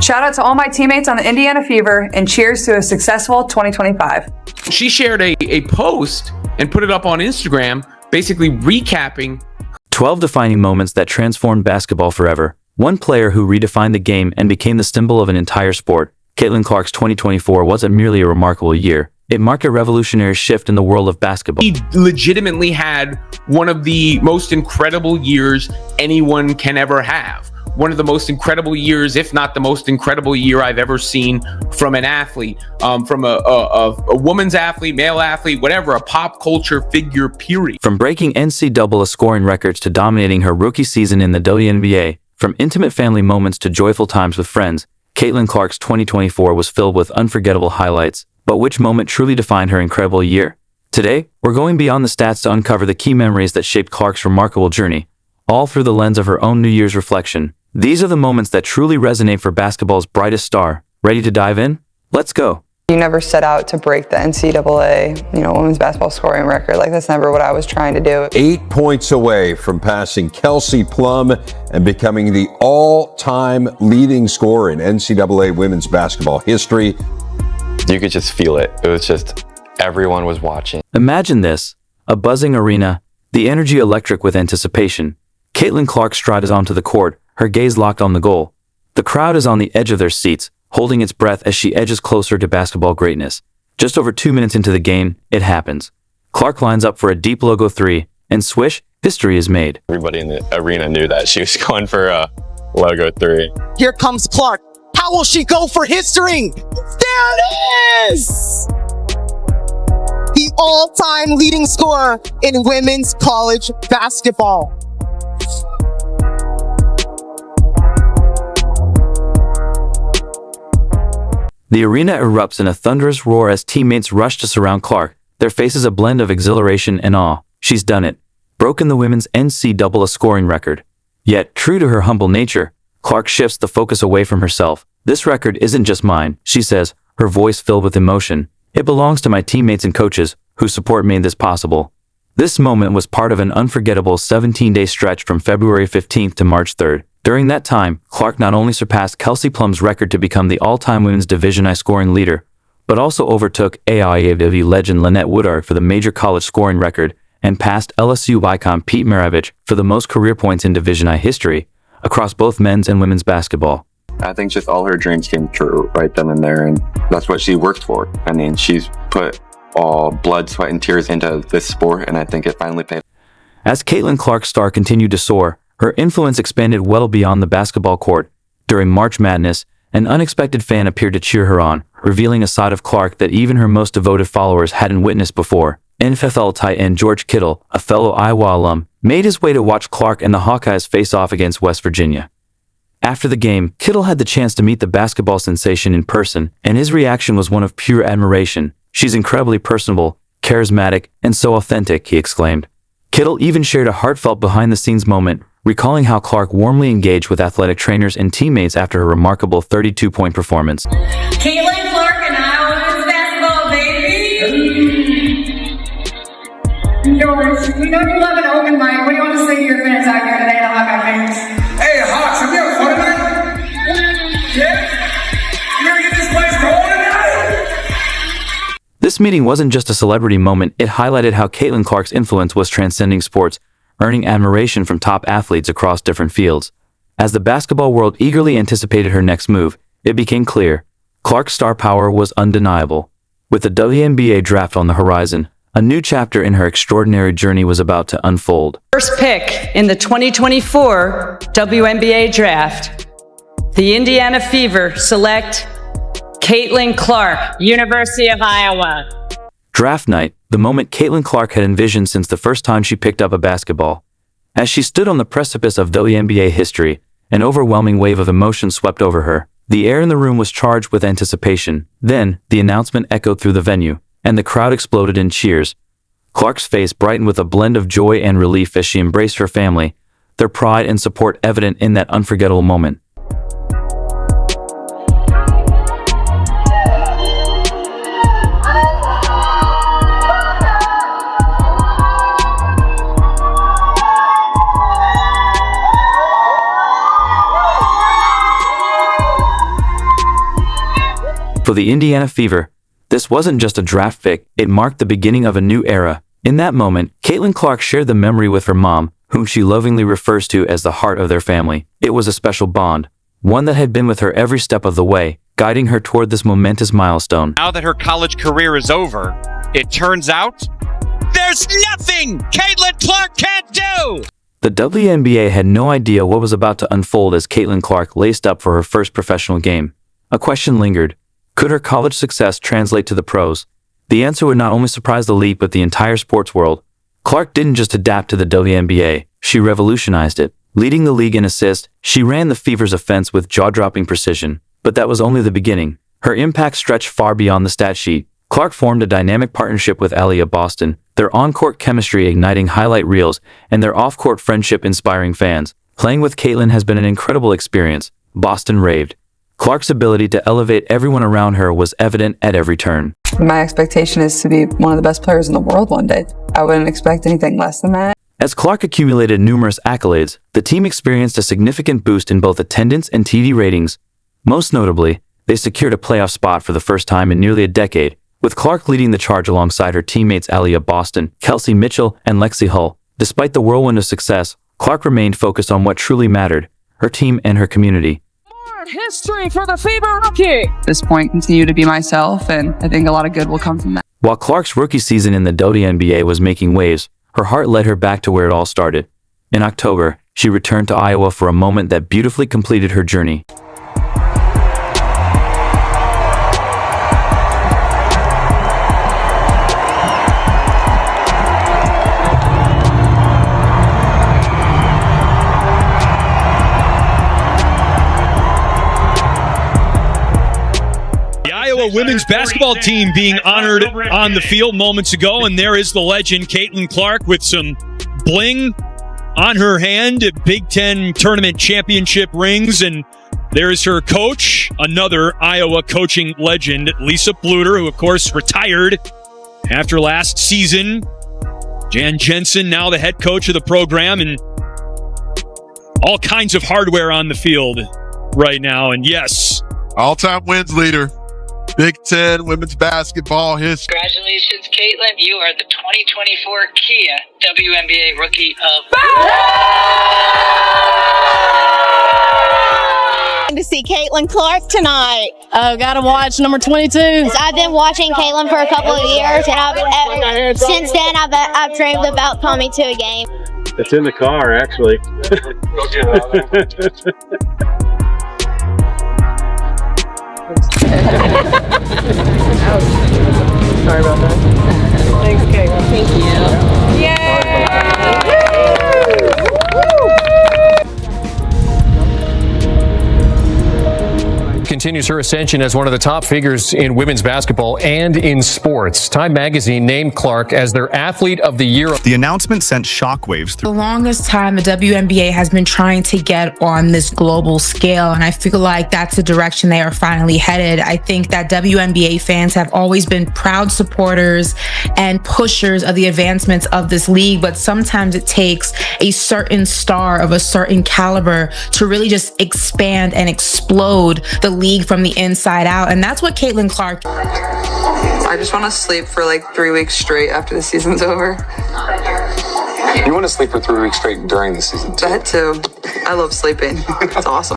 Shout out to all my teammates on the Indiana Fever and cheers to a successful 2025. She shared a post and put it up on Instagram, basically recapping 12 defining moments that transformed basketball forever. One player who redefined the game and became the symbol of an entire sport. Caitlin Clark's 2024 wasn't merely a remarkable year. It marked a revolutionary shift in the world of basketball. He legitimately had one of the most incredible years anyone can ever have. One of the most incredible years, if not the most incredible year I've ever seen from an athlete, from a woman's athlete, male athlete, whatever, a pop culture figure, period. From breaking NCAA scoring records to dominating her rookie season in the WNBA, from intimate family moments to joyful times with friends, Caitlin Clark's 2024 was filled with unforgettable highlights. But which moment truly defined her incredible year? Today, we're going beyond the stats to uncover the key memories that shaped Clark's remarkable journey, all through the lens of her own New Year's reflection. These are the moments that truly resonate for basketball's brightest star. Ready to dive in? Let's go. You never set out to break the NCAA, women's basketball scoring record. Like, that's never what I was trying to do. 8 points away from passing Kelsey Plum and becoming the all-time leading scorer in NCAA women's basketball history. You could just feel it. It was just, everyone was watching. Imagine this, a buzzing arena, the energy electric with anticipation. Caitlin Clark strides onto the court, her gaze locked on the goal. The crowd is on the edge of their seats, holding its breath as she edges closer to basketball greatness. Just over 2 minutes into the game, it happens. Clark lines up for a deep logo three, and swish, history is made. Everybody in the arena knew that she was going for a logo three. Here comes Clark. How will she go for history? There it is! The all-time leading scorer in women's college basketball. The arena erupts in a thunderous roar as teammates rush to surround Clark, their faces a blend of exhilaration and awe. She's done it. Broken the women's NCAA scoring record. Yet, true to her humble nature, Clark shifts the focus away from herself. This record isn't just mine, she says, her voice filled with emotion. It belongs to my teammates and coaches, whose support made this possible. This moment was part of an unforgettable 17-day stretch from February 15th to March 3rd. During that time, Clark not only surpassed Kelsey Plum's record to become the all-time women's Division I scoring leader, but also overtook AIAW legend Lynette Woodard for the major college scoring record and passed LSU icon Pete Maravich for the most career points in Division I history across both men's and women's basketball. I think just all her dreams came true right then and there, and that's what she worked for. I mean, she's put all blood, sweat, and tears into this sport, and I think it finally paid. As Caitlin Clark's star continued to soar, her influence expanded well beyond the basketball court. During March Madness, an unexpected fan appeared to cheer her on, revealing a side of Clark that even her most devoted followers hadn't witnessed before. NFL tight end George Kittle, a fellow Iowa alum, made his way to watch Clark and the Hawkeyes face off against West Virginia. After the game, Kittle had the chance to meet the basketball sensation in person, and his reaction was one of pure admiration. "She's incredibly personable, charismatic, and so authentic," he exclaimed. Kittle even shared a heartfelt behind-the-scenes moment, recalling how Clark warmly engaged with athletic trainers and teammates after her remarkable 32-point performance. Caitlin Clark and Iowa women's basketball, baby! George, we know you love an open mic. What do you want to say to your fans out here today, the Hawkeye fans? Hey, Hawks, have you had fun tonight? Yeah? You ready to get this place going tonight? This meeting wasn't just a celebrity moment, it highlighted how Caitlin Clark's influence was transcending sports, earning admiration from top athletes across different fields. As the basketball world eagerly anticipated her next move, it became clear Clark's star power was undeniable. With the WNBA draft on the horizon, a new chapter in her extraordinary journey was about to unfold. First pick in the 2024 WNBA draft, the Indiana Fever select Caitlin Clark, University of Iowa. Draft night, the moment Caitlin Clark had envisioned since the first time she picked up a basketball. As she stood on the precipice of WNBA history, an overwhelming wave of emotion swept over her. The air in the room was charged with anticipation. Then, the announcement echoed through the venue, and the crowd exploded in cheers. Clark's face brightened with a blend of joy and relief as she embraced her family, their pride and support evident in that unforgettable moment. For the Indiana Fever, this wasn't just a draft pick, it marked the beginning of a new era. In that moment, Caitlin Clark shared the memory with her mom, whom she lovingly refers to as the heart of their family. It was a special bond, one that had been with her every step of the way, guiding her toward this momentous milestone. Now that her college career is over, it turns out there's nothing Caitlin Clark can't do! The WNBA had no idea what was about to unfold as Caitlin Clark laced up for her first professional game. A question lingered. Could her college success translate to the pros? The answer would not only surprise the league but the entire sports world. Clark didn't just adapt to the WNBA, she revolutionized it. Leading the league in assists, she ran the Fever's offense with jaw-dropping precision. But that was only the beginning. Her impact stretched far beyond the stat sheet. Clark formed a dynamic partnership with Aliyah Boston, their on-court chemistry igniting highlight reels, and their off-court friendship inspiring fans. Playing with Caitlin has been an incredible experience, Boston raved. Clark's ability to elevate everyone around her was evident at every turn. My expectation is to be one of the best players in the world one day. I wouldn't expect anything less than that. As Clark accumulated numerous accolades, the team experienced a significant boost in both attendance and TV ratings. Most notably, they secured a playoff spot for the first time in nearly a decade, with Clark leading the charge alongside her teammates Aliyah Boston, Kelsey Mitchell, and Lexi Hull. Despite the whirlwind of success, Clark remained focused on what truly mattered, her team and her community. History for the Fever rookie. At this point, continue to be myself, and I think a lot of good will come from that. While Clark's rookie season in the WNBA was making waves, her heart led her back to where it all started. In October, she returned to Iowa for a moment that beautifully completed her journey. Women's basketball team being honored on the field moments ago, and there is the legend Caitlin Clark with some bling on her hand, Big Ten tournament championship rings, and there is her coach, another Iowa coaching legend, Lisa Bluter, who of course retired after last season. Jan Jensen now the head coach of the program, and all kinds of hardware on the field right now, and yes, all-time wins leader. Big Ten women's basketball history. Congratulations, Caitlin. You are the 2024 Kia WNBA Rookie of to see Caitlin Clark tonight. Oh, gotta watch number 22. I've been watching Caitlin for a couple of years, and since then I've dreamed about coming to a game. It's in the car, actually. Sorry about that. Thanks, Caitlin. Thank you. Yay! Continues her ascension as one of the top figures in women's basketball and in sports. Time magazine named Clark as their Athlete of the Year. The announcement sent shockwaves through. The longest time the WNBA has been trying to get on this global scale, and I feel like that's the direction they are finally headed. I think that WNBA fans have always been proud supporters and pushers of the advancements of this league, but sometimes it takes a certain star of a certain caliber to really just expand and explode the league from the inside out, and that's what Caitlin Clark. I just want to sleep for like 3 weeks straight after the season's over. You want to sleep for 3 weeks straight during the season? That too. I love sleeping. It's awesome.